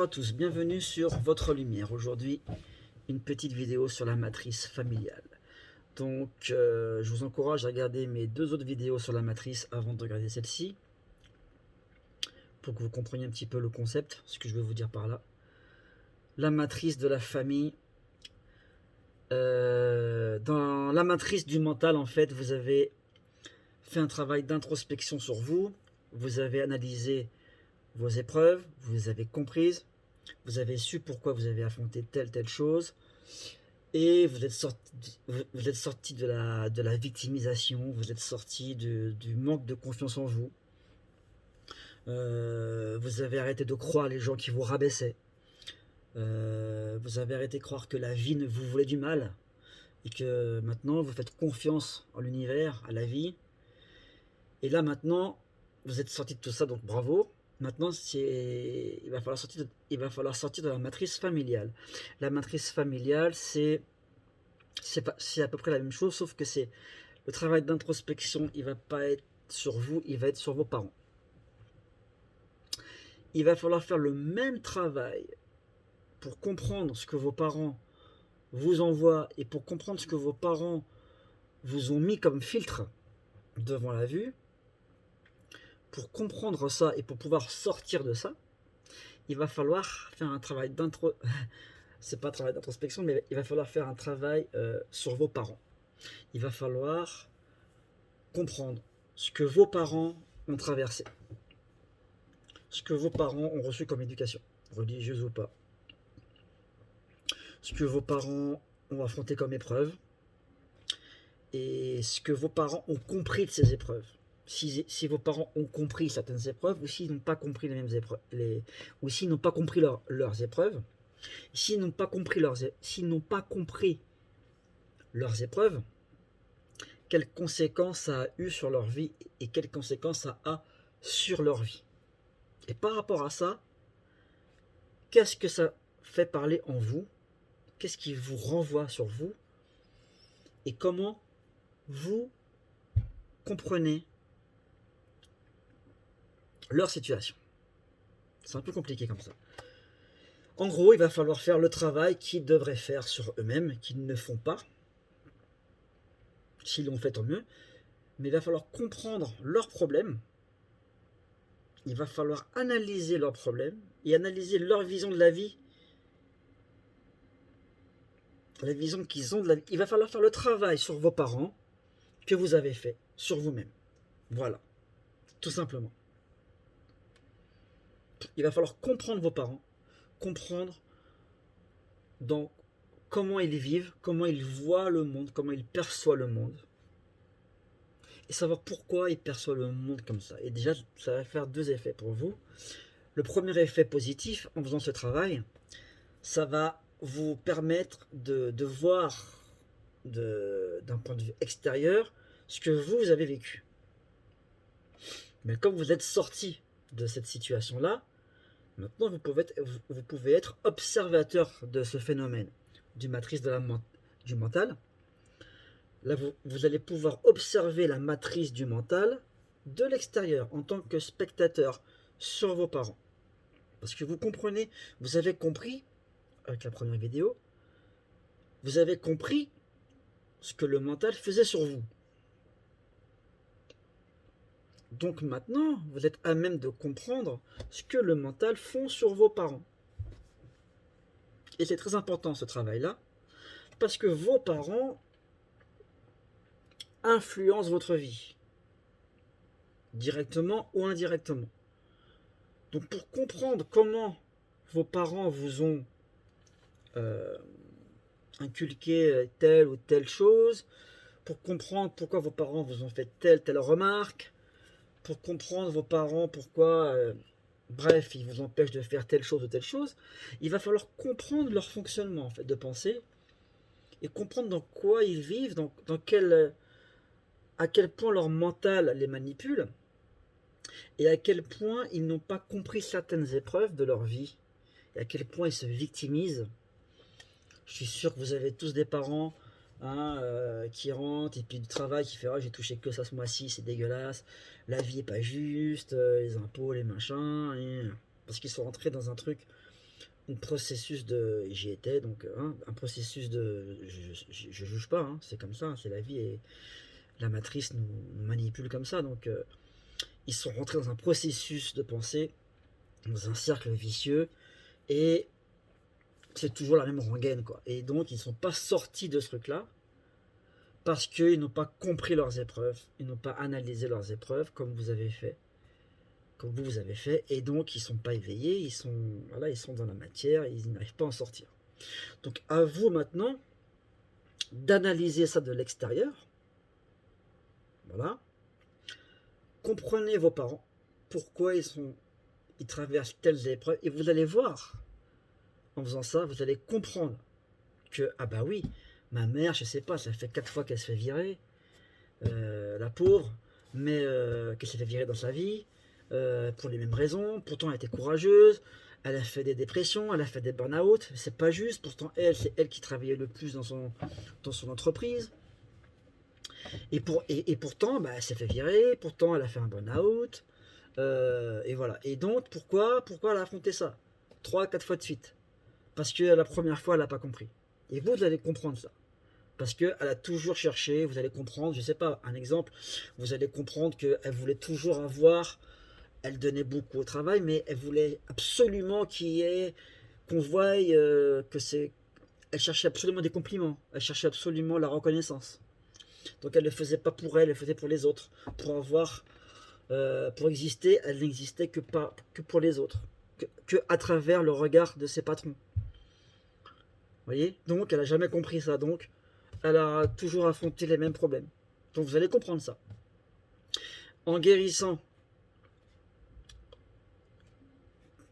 à tous, bienvenue sur Votre Lumière. Aujourd'hui, une petite vidéo sur la matrice familiale. Donc, je vous encourage à regarder mes deux autres vidéos sur la matrice avant de regarder celle-ci, pour que vous compreniez un petit peu le concept, ce que je veux vous dire par là. La matrice de la famille. Dans la matrice du mental, en fait, vous avez fait un travail d'introspection sur vous, vous avez analysé vos épreuves, vous les avez comprises, vous avez su pourquoi vous avez affronté telle chose, et vous êtes sorti de la victimisation, vous êtes sorti du manque de confiance en vous. Vous avez arrêté de croire les gens qui vous rabaissaient. Vous avez arrêté de croire que la vie ne vous voulait du mal, et que maintenant vous faites confiance en l'univers, à la vie. Et là maintenant, vous êtes sorti de tout ça, donc bravo. Maintenant, il va falloir sortir de la matrice familiale. La matrice familiale, c'est à peu près la même chose, sauf que c'est le travail d'introspection, il va pas être sur vous, il va être sur vos parents. Il va falloir faire le même travail pour comprendre ce que vos parents vous envoient et pour comprendre ce que vos parents vous ont mis comme filtre devant la vue. Pour comprendre ça et pour pouvoir sortir de ça, il va falloir faire un travail c'est pas un travail d'introspection, mais il va falloir faire un travail sur vos parents. Il va falloir comprendre ce que vos parents ont traversé, ce que vos parents ont reçu comme éducation, religieuse ou pas, ce que vos parents ont affronté comme épreuve, et ce que vos parents ont compris de ces épreuves. Si vos parents ont compris certaines épreuves, ou s'ils n'ont pas compris les mêmes épreuves, ou s'ils n'ont pas compris leurs épreuves, s'ils n'ont pas compris leurs épreuves, quelles conséquences ça a eu sur leur vie et quelles conséquences ça a sur leur vie. Et par rapport à ça, qu'est-ce que ça fait parler en vous? Qu'est-ce qui vous renvoie sur vous? Et comment vous comprenez leur situation? C'est un peu compliqué comme ça. En gros, il va falloir faire le travail qu'ils devraient faire sur eux-mêmes, qu'ils ne font pas. S'ils l'ont fait, tant mieux. Mais il va falloir comprendre leurs problèmes. Il va falloir analyser leurs problèmes et analyser leur vision de la vie. La vision qu'ils ont de la vie. Il va falloir faire le travail sur vos parents que vous avez fait sur vous-même. Voilà. Tout simplement. Il va falloir comprendre vos parents, comprendre dans comment ils vivent, comment ils voient le monde, comment ils perçoivent le monde, et savoir pourquoi ils perçoivent le monde comme ça. Et déjà, ça va faire deux effets pour vous. Le premier effet positif, en faisant ce travail, ça va vous permettre de voir d'un point de vue extérieur ce que vous avez vécu. Mais comme vous êtes sorti de cette situation-là, maintenant vous pouvez être observateur de ce phénomène du matrice du mental. Là, vous allez pouvoir observer la matrice du mental de l'extérieur en tant que spectateur sur vos parents. Parce que vous comprenez, vous avez compris, avec la première vidéo, vous avez compris ce que le mental faisait sur vous. Donc maintenant, vous êtes à même de comprendre ce que le mental font sur vos parents. Et c'est très important ce travail-là, parce que vos parents influencent votre vie, directement ou indirectement. Donc pour comprendre comment vos parents vous ont inculqué telle ou telle chose, pour comprendre pourquoi vos parents vous ont fait telle remarque, pour comprendre vos parents pourquoi, bref, ils vous empêchent de faire telle chose ou telle chose, il va falloir comprendre leur fonctionnement en fait, de pensée, et comprendre dans quoi ils vivent, à quel point leur mental les manipule, et à quel point ils n'ont pas compris certaines épreuves de leur vie, et à quel point ils se victimisent. Je suis sûr que vous avez tous des parents qui rentrent, et puis du travail, qui fait « Ah, j'ai touché que ça ce mois-ci, c'est dégueulasse, la vie est pas juste, les impôts, les machins... » parce qu'ils sont rentrés dans un truc un processus de, j'y étais, donc un processus de, je juge pas, hein, c'est comme ça, hein, c'est la vie et la matrice nous manipule comme ça, donc ils sont rentrés dans un processus de pensée, dans un cercle vicieux, et c'est toujours la même rengaine, quoi. Et donc ils ne sont pas sortis de ce truc-là, parce qu'ils n'ont pas compris leurs épreuves, ils n'ont pas analysé leurs épreuves comme vous avez fait, comme vous avez fait, et donc ils ne sont pas éveillés, voilà, ils sont dans la matière, et ils n'arrivent pas à en sortir. Donc à vous maintenant d'analyser ça de l'extérieur, voilà. Comprenez vos parents, pourquoi ils traversent telles épreuves, et vous allez voir, en faisant ça, vous allez comprendre que, ah bah oui, ma mère, je sais pas, ça fait 4 fois qu'elle se fait virer, la pauvre, mais qu'elle s'est fait virer dans sa vie, pour les mêmes raisons, pourtant elle était courageuse, elle a fait des dépressions, elle a fait des burn-out, c'est pas juste, pourtant c'est elle qui travaillait le plus dans son entreprise, et pourtant, bah, elle s'est fait virer, pourtant elle a fait un burn-out, et voilà. Et donc, pourquoi elle a affronté ça 3, 4 fois de suite? Parce que la première fois, elle n'a pas compris. Et vous allez comprendre ça. Parce qu'elle a toujours cherché, vous allez comprendre, je sais pas, un exemple, vous allez comprendre qu'elle voulait toujours avoir, elle donnait beaucoup au travail, mais elle voulait absolument qu'on voie que c'est, elle cherchait absolument des compliments, elle cherchait absolument la reconnaissance. Donc elle ne le faisait pas pour elle, elle le faisait pour les autres. Pour exister, elle n'existait que pour les autres, que à travers le regard de ses patrons. Vous voyez? Donc elle n'a jamais compris ça, donc elle a toujours affronté les mêmes problèmes. Donc vous allez comprendre ça. En guérissant,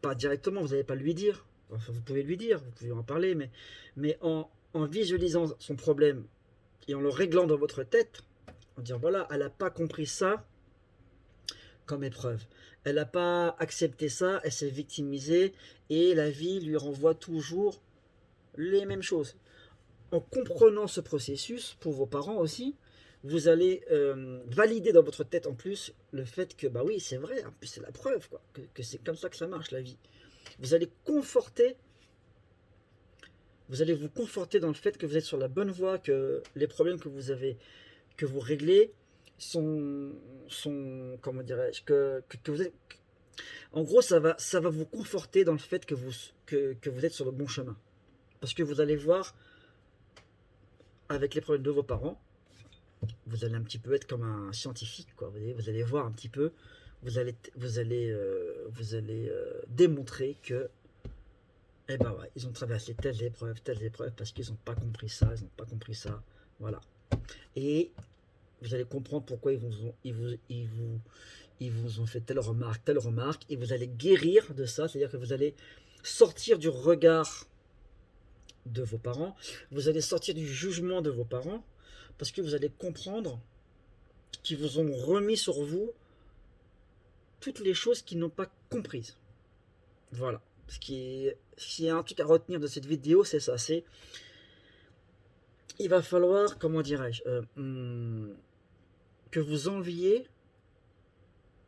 pas directement, vous n'allez pas lui dire, enfin, vous pouvez lui dire, vous pouvez en parler, mais en visualisant son problème et en le réglant dans votre tête, en disant voilà, elle n'a pas compris ça comme épreuve. Elle n'a pas accepté ça, elle s'est victimisée et la vie lui renvoie toujours les mêmes choses. En comprenant ce processus, pour vos parents aussi, vous allez valider dans votre tête en plus le fait que, bah oui, c'est vrai, en plus c'est la preuve, quoi, que c'est comme ça que ça marche la vie. Vous allez vous conforter dans le fait que vous êtes sur la bonne voie, que les problèmes que vous réglez sont comment dirais-je, que vous êtes, en gros, ça va vous conforter dans le fait que vous êtes sur le bon chemin. Parce que vous allez voir, avec les problèmes de vos parents, vous allez un petit peu être comme un scientifique, quoi. Vous allez voir un petit peu, vous allez démontrer que, eh ben ouais, ils ont traversé telles épreuves, parce qu'ils n'ont pas compris ça, ils n'ont pas compris ça, voilà. Et vous allez comprendre pourquoi ils vous ont fait telle remarque, et vous allez guérir de ça, c'est-à-dire que vous allez sortir du regard de vos parents, vous allez sortir du jugement de vos parents, parce que vous allez comprendre qu'ils vous ont remis sur vous toutes les choses qu'ils n'ont pas comprises. Voilà. S'il y a un truc à retenir de cette vidéo, c'est ça, il va falloir, comment dirais-je, que vous enviez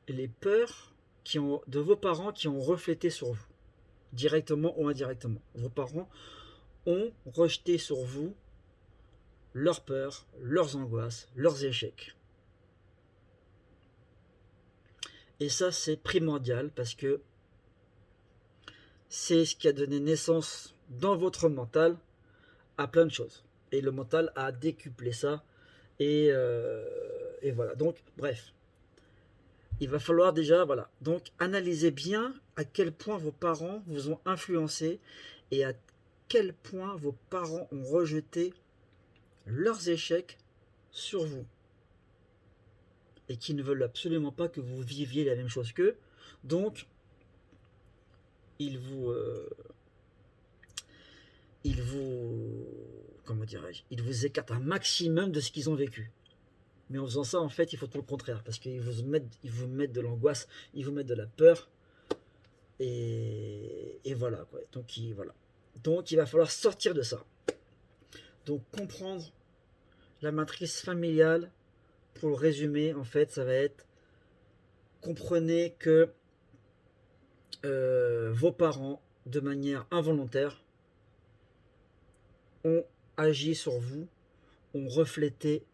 les peurs de vos parents qui ont reflété sur vous, directement ou indirectement. Vos parents ont rejeté sur vous leurs peurs, leurs angoisses, leurs échecs. Et ça, c'est primordial parce que c'est ce qui a donné naissance dans votre mental à plein de choses. Et le mental a décuplé ça. Et voilà. Donc, bref. Il va falloir déjà, voilà. Donc, analysez bien à quel point vos parents vous ont influencé et à quel point vos parents ont rejeté leurs échecs sur vous. Et qui ne veulent absolument pas que vous viviez la même chose qu'eux. Donc, ils vous comment dirais-je, ils vous écartent un maximum de ce qu'ils ont vécu. Mais en faisant ça, en fait, il faut tout le contraire, parce qu'ils vous mettent de l'angoisse, ils vous mettent de la peur, et voilà, quoi. Donc il va falloir sortir de ça. Donc comprendre la matrice familiale, pour le résumer, en fait, ça va être, comprenez que vos parents de manière involontaire, ont agi sur vous, ont reflété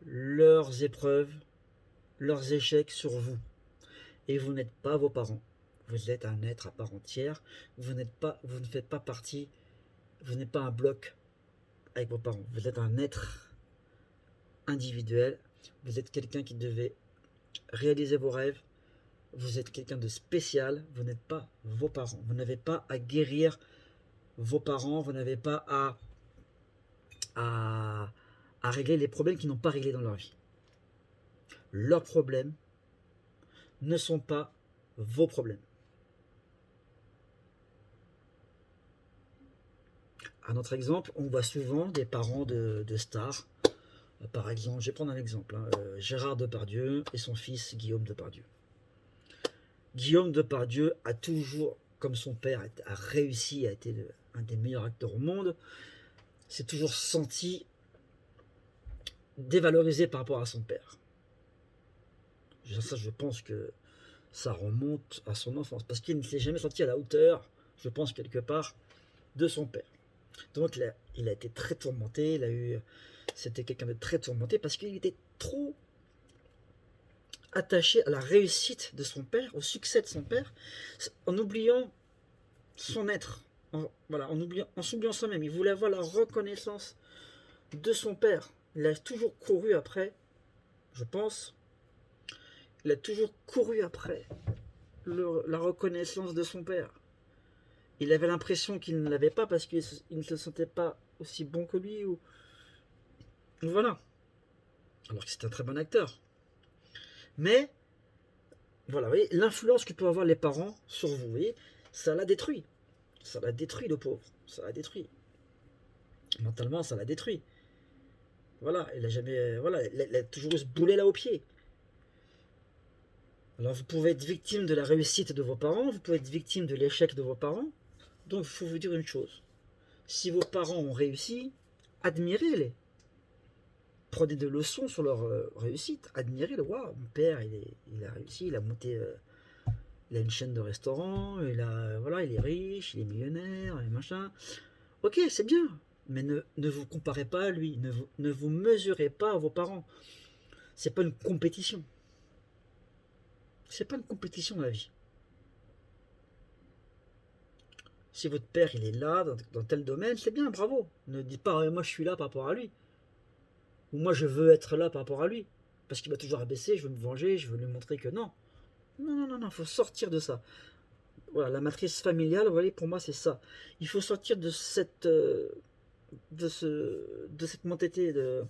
leurs épreuves, leurs échecs sur vous. Et vous n'êtes pas vos parents. Vous êtes un être à part entière. Vous ne faites pas partie, vous n'êtes pas un bloc avec vos parents. Vous êtes un être individuel. Vous êtes quelqu'un qui devait réaliser vos rêves. Vous êtes quelqu'un de spécial. Vous n'êtes pas vos parents. Vous n'avez pas à guérir vos parents. Vous n'avez pas à régler les problèmes qu'ils n'ont pas réglés dans leur vie. Leurs problèmes ne sont pas vos problèmes. Un autre exemple, on voit souvent des parents de stars. Par exemple, je vais prendre un exemple, Gérard Depardieu et son fils Guillaume Depardieu. Guillaume Depardieu a toujours, comme son père, a réussi, a été un des meilleurs acteurs au monde, s'est toujours senti dévalorisé par rapport à son père. Ça, je pense que ça remonte à son enfance, parce qu'il ne s'est jamais senti à la hauteur, je pense quelque part, de son père. Donc il a été très tourmenté, c'était quelqu'un de très tourmenté, parce qu'il était trop attaché à la réussite de son père, au succès de son père, en oubliant son être, en s'oubliant soi-même. Il voulait avoir la reconnaissance de son père. Il a toujours couru après, je pense, il a toujours couru après la reconnaissance de son père. Il avait l'impression qu'il ne l'avait pas parce qu'il ne se sentait pas aussi bon que lui. Voilà. Alors que c'est un très bon acteur. Mais, voilà, vous voyez, l'influence que peuvent avoir les parents sur vous, vous voyez, ça l'a détruit. Ça l'a détruit, le pauvre. Ça l'a détruit. Mentalement, ça l'a détruit. Voilà, il a toujours eu ce boulet là au pied. Alors vous pouvez être victime de la réussite de vos parents, vous pouvez être victime de l'échec de vos parents. Donc il faut vous dire une chose. Si vos parents ont réussi, admirez-les. Prenez des leçons sur leur réussite. Admirez-le. Waouh, mon père, il a réussi, il a monté, il a une chaîne de restaurants, il est riche, il est millionnaire, et machin. Ok, c'est bien, mais ne vous comparez pas à lui, ne vous mesurez pas à vos parents. C'est pas une compétition. C'est pas une compétition la vie. Si votre père il est là dans tel domaine, c'est bien, bravo. Ne dites pas moi je suis là par rapport à lui. Ou moi je veux être là par rapport à lui. Parce qu'il m'a toujours abaissé, je veux me venger, je veux lui montrer que non. Non, il faut sortir de ça. Voilà, la matrice familiale, vous voyez, pour moi c'est ça. Il faut sortir de cette mentalité de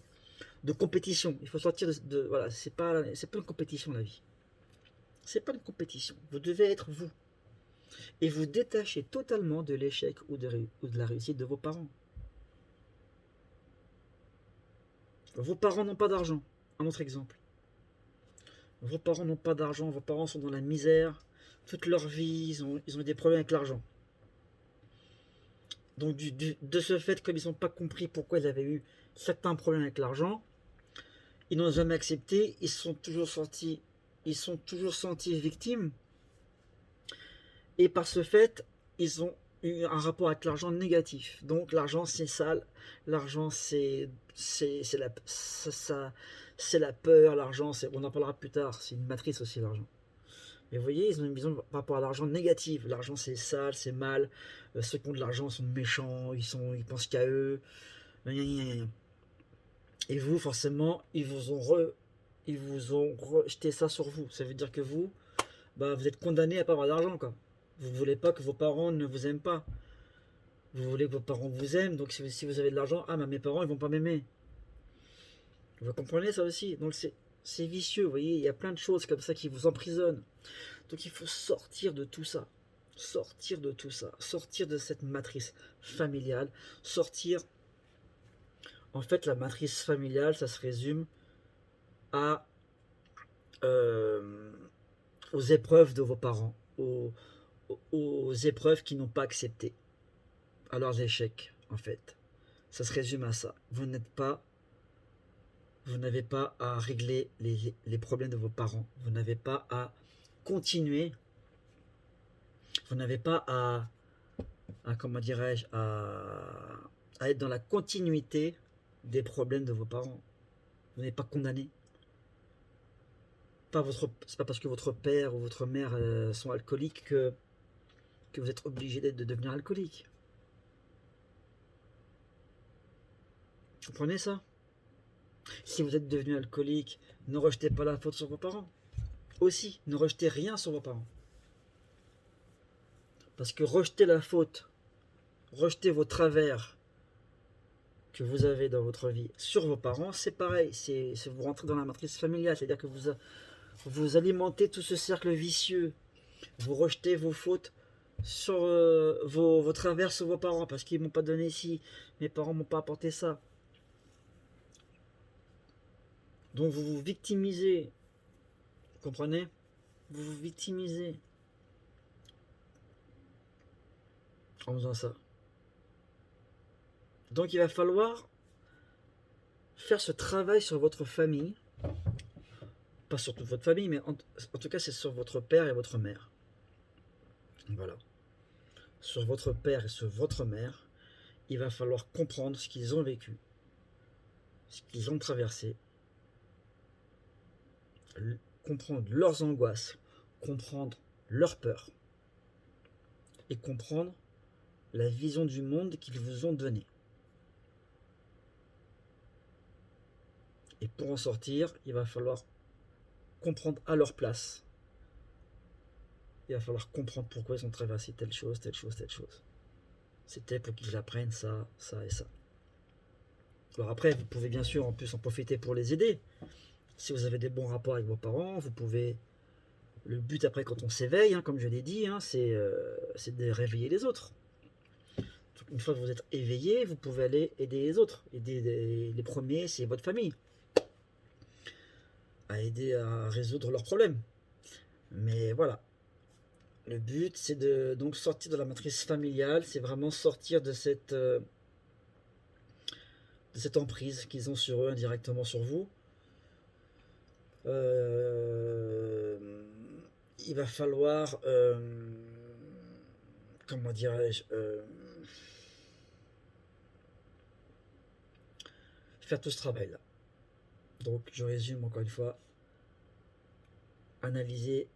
compétition. Il faut sortir voilà, c'est pas une compétition la vie. C'est pas une compétition. Vous devez être vous. Et vous détacher totalement de l'échec ou de la réussite de vos parents. Vos parents n'ont pas d'argent. Un autre exemple. Vos parents n'ont pas d'argent, vos parents sont dans la misère. Toute leur vie, ils ont eu des problèmes avec l'argent. Donc de ce fait, comme ils n'ont pas compris pourquoi ils avaient eu certains problèmes avec l'argent, ils n'ont jamais accepté, ils sont toujours sentis victimes. Et par ce fait, ils ont eu un rapport avec l'argent négatif. Donc l'argent c'est sale, l'argent c'est la peur, l'argent on en parlera plus tard, c'est une matrice aussi l'argent. Mais vous voyez, ils ont une vision par rapport à l'argent négative. L'argent c'est sale, c'est mal, ceux qui ont de l'argent sont méchants, ils pensent qu'à eux. Et vous, forcément, ils vous ont rejeté ça sur vous. Ça veut dire que vous êtes condamné à pas avoir d'argent, quoi. Vous ne voulez pas que vos parents ne vous aiment pas. Vous voulez que vos parents vous aiment, donc si vous avez de l'argent, mes parents ils vont pas m'aimer. Vous comprenez ça aussi? Donc c'est vicieux, vous voyez, il y a plein de choses comme ça qui vous emprisonnent. Donc il faut sortir de tout ça. Sortir de cette matrice familiale, En fait, la matrice familiale, ça se résume aux épreuves de vos parents, aux épreuves qu'ils n'ont pas acceptées, à leurs échecs, en fait. Ça se résume à ça. Vous n'avez pas à régler les problèmes de vos parents. Vous n'avez pas à continuer Vous n'avez pas comment dirais-je, à être dans la continuité des problèmes de vos parents. Vous n'êtes pas condamné. C'est pas parce que votre père ou votre mère sont alcooliques que vous êtes obligé de devenir alcoolique. Vous comprenez ça? Si vous êtes devenu alcoolique, ne rejetez pas la faute sur vos parents. Aussi, ne rejetez rien sur vos parents. Parce que rejeter la faute, rejeter vos travers que vous avez dans votre vie sur vos parents, c'est pareil. C'est vous rentrez dans la matrice familiale, c'est-à-dire que vous alimentez tout ce cercle vicieux. Vous rejetez vos fautes sur vos travers sur vos parents parce qu'ils m'ont pas donné ci, mes parents m'ont pas apporté ça. Donc vous vous victimisez, vous comprenez? Vous vous victimisez en faisant ça. Donc il va falloir faire ce travail sur votre famille, pas sur toute votre famille, mais en tout cas c'est sur votre père et votre mère. Voilà. Sur votre père et sur votre mère, il va falloir comprendre ce qu'ils ont vécu, ce qu'ils ont traversé, comprendre leurs angoisses, comprendre leurs peurs et comprendre la vision du monde qu'ils vous ont donnée. Et pour en sortir, il va falloir comprendre à leur place. Il va falloir comprendre pourquoi ils ont traversé telle chose, telle chose, telle chose. C'était pour qu'ils apprennent ça, ça et ça. Alors après, vous pouvez bien sûr en plus en profiter pour les aider. Si vous avez des bons rapports avec vos parents, vous pouvez... Le but après quand on s'éveille, comme je l'ai dit, c'est de réveiller les autres. Donc, une fois que vous êtes éveillé, vous pouvez aller aider les autres. Aider les premiers, c'est votre famille. À aider à résoudre leurs problèmes. Mais voilà. Le but, c'est de donc sortir de la matrice familiale, c'est vraiment sortir de cette emprise qu'ils ont sur eux, indirectement sur vous. Il va falloir, comment dirais-je, faire tout ce travail-là. Donc, je résume encore une fois. Analyser,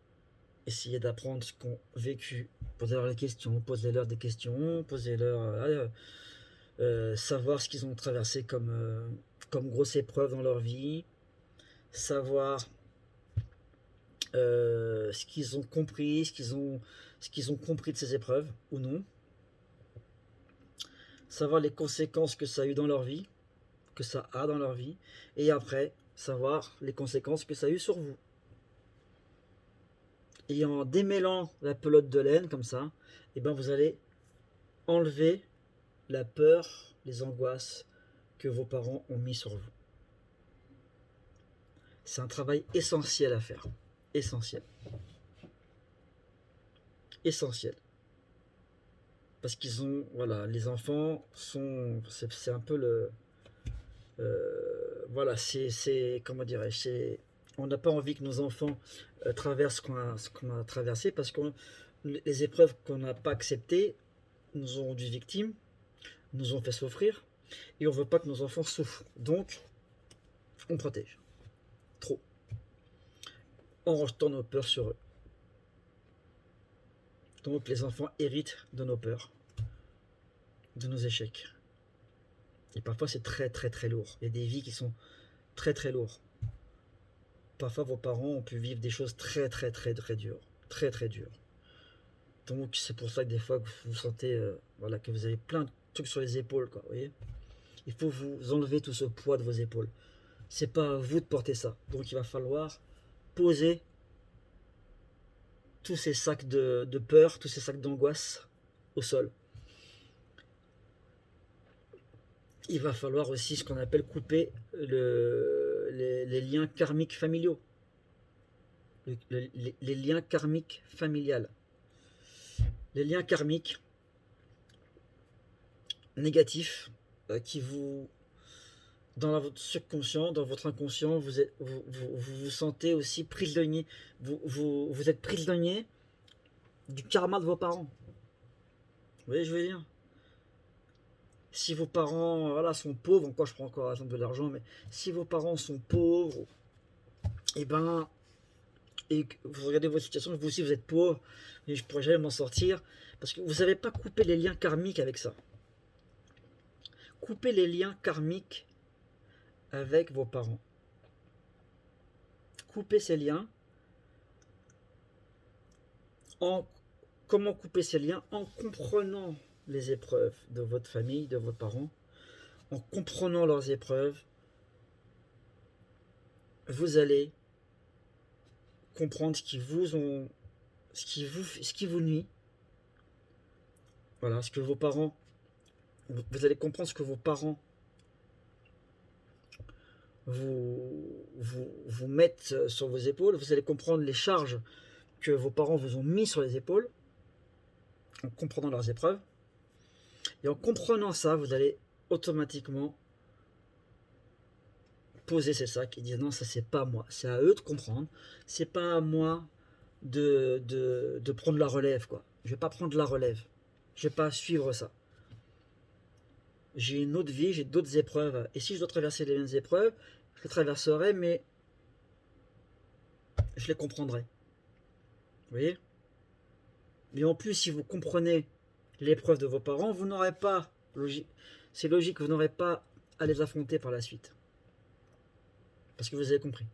essayer d'apprendre ce qu'ont vécu, posez-leur des questions, posez-leur des questions, posez-leur... savoir ce qu'ils ont traversé comme grosse épreuve dans leur vie, savoir ce qu'ils ont compris, ce qu'ils ont compris de ces épreuves ou non, savoir les conséquences que ça a eu dans leur vie, que ça a dans leur vie, et après savoir les conséquences que ça a eu sur vous. Et en démêlant la pelote de laine comme ça, et ben vous allez enlever la peur, les angoisses que vos parents ont mis sur vous. C'est un travail essentiel à faire. Essentiel. Essentiel. Parce qu'ils ont, voilà, les enfants sont, c'est un peu le, voilà, c'est comment dirais-je, on n'a pas envie que nos enfants traversent ce qu'on a traversé parce que les épreuves qu'on n'a pas acceptées nous ont rendu victimes, nous ont fait souffrir et on veut pas que nos enfants souffrent. Donc, on protège. Trop. En rejetant nos peurs sur eux. Donc, les enfants héritent de nos peurs, de nos échecs. Et parfois, c'est très très très lourd. Il y a des vies qui sont très très lourdes. Parfois, vos parents ont pu vivre des choses très très très très dures. Très très dures. Donc, c'est pour ça que des fois, vous sentez voilà, que vous avez plein de trucs sur les épaules, quoi, vous voyez. Il faut vous enlever tout ce poids de vos épaules. C'est pas à vous de porter ça. Donc, il va falloir poser tous ces sacs de peur, tous ces sacs d'angoisse au sol. Il va falloir aussi ce qu'on appelle couper les liens karmiques familiaux. Les liens karmiques familiales. Les liens karmiques négatifs qui vous... Dans votre subconscient, dans votre inconscient, vous sentez aussi prisonnier. Vous êtes prisonnier du karma de vos parents. Vous voyez, je veux dire, si vos parents voilà, sont pauvres, encore je prends encore l'exemple de l'argent, mais si vos parents sont pauvres, et ben, et que vous regardez votre situation, vous aussi vous êtes pauvre, et je pourrais jamais m'en sortir, parce que vous n'avez pas coupé les liens karmiques avec ça. Coupez les liens karmiques avec vos parents. Coupez ces liens. Comment couper ces liens? En comprenant les épreuves de votre famille, de vos parents, en comprenant leurs épreuves, vous allez comprendre ce qui vous nuit. Voilà, ce que vos parents, vous allez comprendre ce que vos parents vous mettent sur vos épaules. Vous allez comprendre les charges que vos parents vous ont mis sur les épaules, en comprenant leurs épreuves. Et en comprenant ça, vous allez automatiquement poser ces sacs et dire non, ça c'est pas moi, c'est à eux de comprendre, c'est pas à moi de prendre la relève, quoi. Je vais pas prendre la relève, je vais pas suivre ça. J'ai une autre vie, j'ai d'autres épreuves, et si je dois traverser les mêmes épreuves, je les traverserai, mais je les comprendrai. Vous voyez? Mais en plus, si vous comprenez l'épreuve de vos parents, vous n'aurez pas, c'est logique, vous n'aurez pas à les affronter par la suite. Parce que vous avez compris.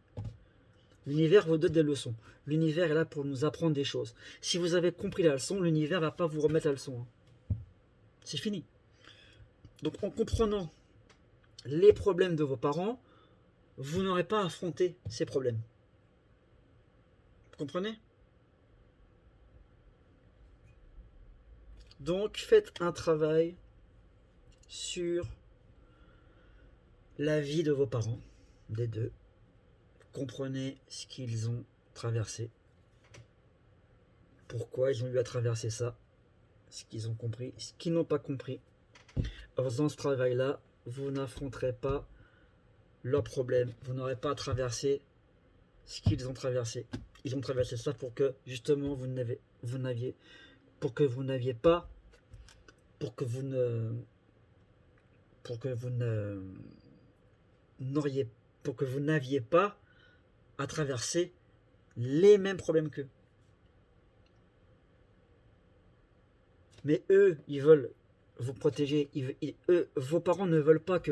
L'univers vous donne des leçons. L'univers est là pour nous apprendre des choses. Si vous avez compris la leçon, l'univers ne va pas vous remettre la leçon. C'est fini. Donc en comprenant les problèmes de vos parents, vous n'aurez pas à affronter ces problèmes. Vous comprenez? Donc faites un travail sur la vie de vos parents, des deux. Comprenez ce qu'ils ont traversé, pourquoi ils ont eu à traverser ça, ce qu'ils ont compris, ce qu'ils n'ont pas compris. En faisant ce travail-là, vous n'affronterez pas leurs problèmes, vous n'aurez pas à traverser ce qu'ils ont traversé. Ils ont traversé ça pour que justement vous n'aviez pas, pour que vous n'aviez pas à traverser les mêmes problèmes qu'eux. Mais eux, ils veulent vous protéger. Vos parents ne veulent pas que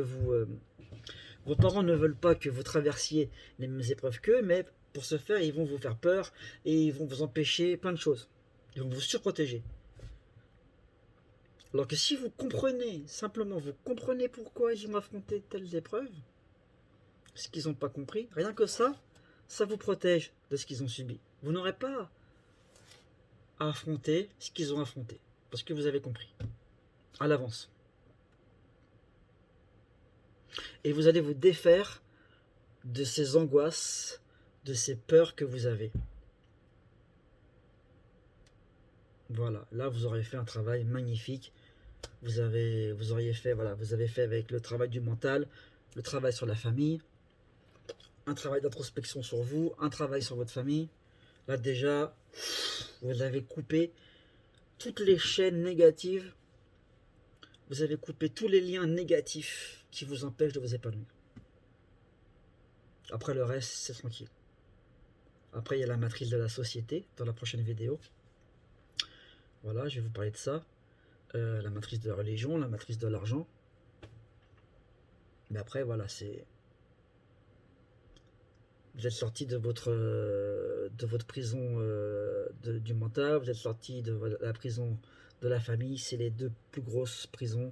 vous traversiez les mêmes épreuves qu'eux, mais pour ce faire, ils vont vous faire peur et ils vont vous empêcher plein de choses. Ils vont vous surprotéger. Alors que si vous comprenez, simplement vous comprenez pourquoi ils ont affronté telles épreuves, ce qu'ils n'ont pas compris, rien que ça vous protège de ce qu'ils ont subi. Vous n'aurez pas à affronter ce qu'ils ont affronté, parce que vous avez compris, à l'avance. Et vous allez vous défaire de ces angoisses, de ces peurs que vous avez. Voilà, là vous aurez fait un travail magnifique. Vous avez fait avec le travail du mental, le travail sur la famille, un travail d'introspection sur vous, un travail sur votre famille. Là déjà, vous avez coupé toutes les chaînes négatives, vous avez coupé tous les liens négatifs qui vous empêchent de vous épanouir. Après le reste, c'est tranquille. Après, il y a la matrice de la société dans la prochaine vidéo. Voilà, je vais vous parler de ça. La matrice de la religion, la matrice de l'argent. Mais après, voilà, c'est... Vous êtes sorti de votre prison du mental, vous êtes sorti de la prison de la famille. C'est les deux plus grosses prisons,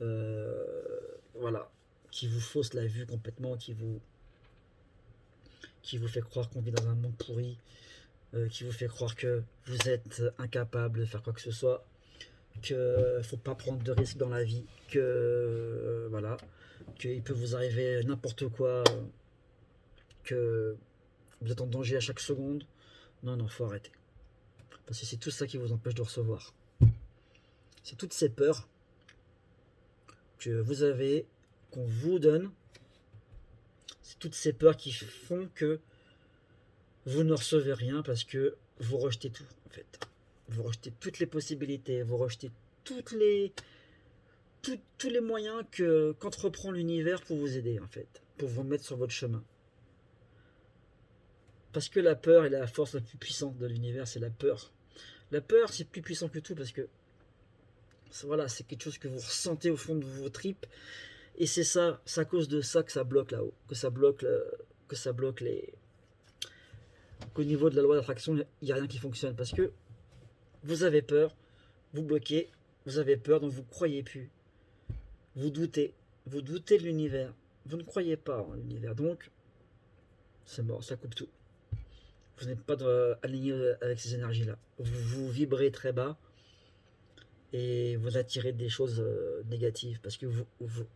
voilà, qui vous faussent la vue complètement, qui vous fait croire qu'on vit dans un monde pourri, qui vous fait croire que vous êtes incapable de faire quoi que ce soit, qu'il ne faut pas prendre de risques dans la vie, que voilà, qu'il peut vous arriver n'importe quoi, que vous êtes en danger à chaque seconde. Non, faut arrêter. Parce que c'est tout ça qui vous empêche de recevoir. C'est toutes ces peurs que vous avez, qu'on vous donne. C'est toutes ces peurs qui font que vous ne recevez rien parce que vous rejetez tout, en fait. Vous rejetez toutes les possibilités, vous rejetez toutes les, tous les moyens qu'entreprend l'univers pour vous aider, en fait, pour vous mettre sur votre chemin. Parce que la peur est la force la plus puissante de l'univers, c'est la peur. La peur, c'est plus puissant que tout parce que voilà, c'est quelque chose que vous ressentez au fond de vos tripes. Et c'est à cause de ça que ça bloque là-haut, que ça bloque les. Qu'au niveau de la loi d'attraction, il n'y a rien qui fonctionne parce que vous avez peur, vous bloquez, vous avez peur, donc vous ne croyez plus. Vous doutez de l'univers. Vous ne croyez pas en l'univers, donc c'est mort, ça coupe tout. Vous n'êtes pas aligné avec ces énergies-là. Vous vibrez très bas et vous attirez des choses négatives parce que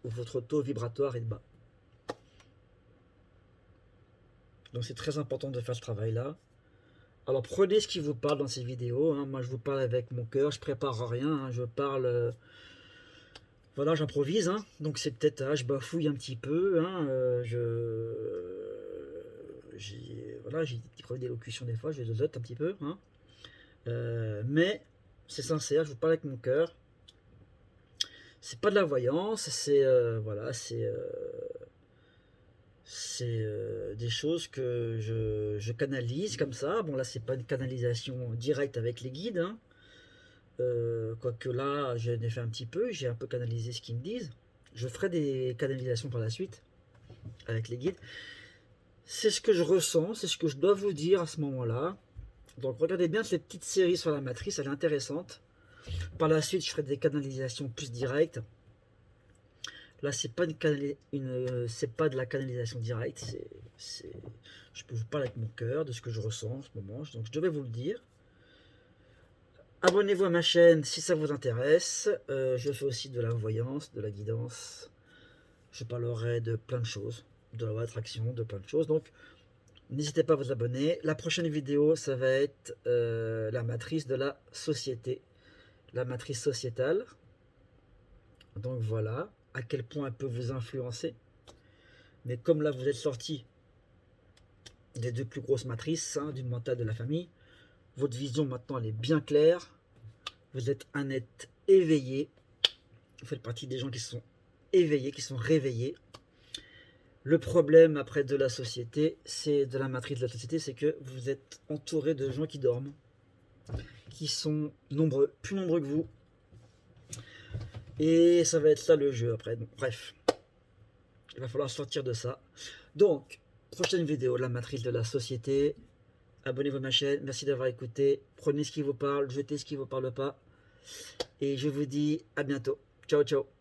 votre taux vibratoire est bas. Donc c'est très important de faire ce travail-là. Alors prenez ce qui vous parle dans ces vidéos. Hein. Moi je vous parle avec mon cœur, je prépare rien. Hein. Je parle... voilà, j'improvise. Hein. Donc c'est peut-être... je bafouille un petit peu. Hein. Voilà, j'ai des petits problèmes d'élocution des fois, je zozote un petit peu. Hein. Mais c'est sincère, je vous parle avec mon cœur. C'est pas de la voyance, c'est... voilà, c'est des choses que je canalise comme ça. Bon là c'est pas une canalisation directe avec les guides, hein. Quoique là j'en ai fait un petit peu, j'ai un peu canalisé ce qu'ils me disent. Je ferai des canalisations par la suite avec les guides. C'est ce que je ressens, c'est ce que je dois vous dire à ce moment-là. Donc regardez bien cette petite série sur la matrice, elle est intéressante. Par la suite je ferai des canalisations plus directes. Là, c'est pas c'est pas de la canalisation directe. Je peux vous parler avec mon cœur de ce que je ressens en ce moment. Donc, je devais vous le dire. Abonnez-vous à ma chaîne si ça vous intéresse. Je fais aussi de la voyance, de la guidance. Je parlerai de plein de choses, de la loi d'attraction, de plein de choses. Donc, n'hésitez pas à vous abonner. La prochaine vidéo, ça va être la matrice de la société, la matrice sociétale. Donc voilà, à quel point elle peut vous influencer. Mais comme là, vous êtes sorti des deux plus grosses matrices, hein, du mental de la famille, votre vision maintenant, elle est bien claire. Vous êtes un être éveillé. Vous faites partie des gens qui sont éveillés, qui sont réveillés. Le problème après de la société, c'est de la matrice de la société, c'est que vous êtes entouré de gens qui dorment, qui sont nombreux, plus nombreux que vous. Et ça va être ça le jeu après. Donc, bref, il va falloir sortir de ça. Donc, prochaine vidéo, la matrice de la société. Abonnez-vous à ma chaîne. Merci d'avoir écouté. Prenez ce qui vous parle, jetez ce qui ne vous parle pas. Et je vous dis à bientôt. Ciao, ciao.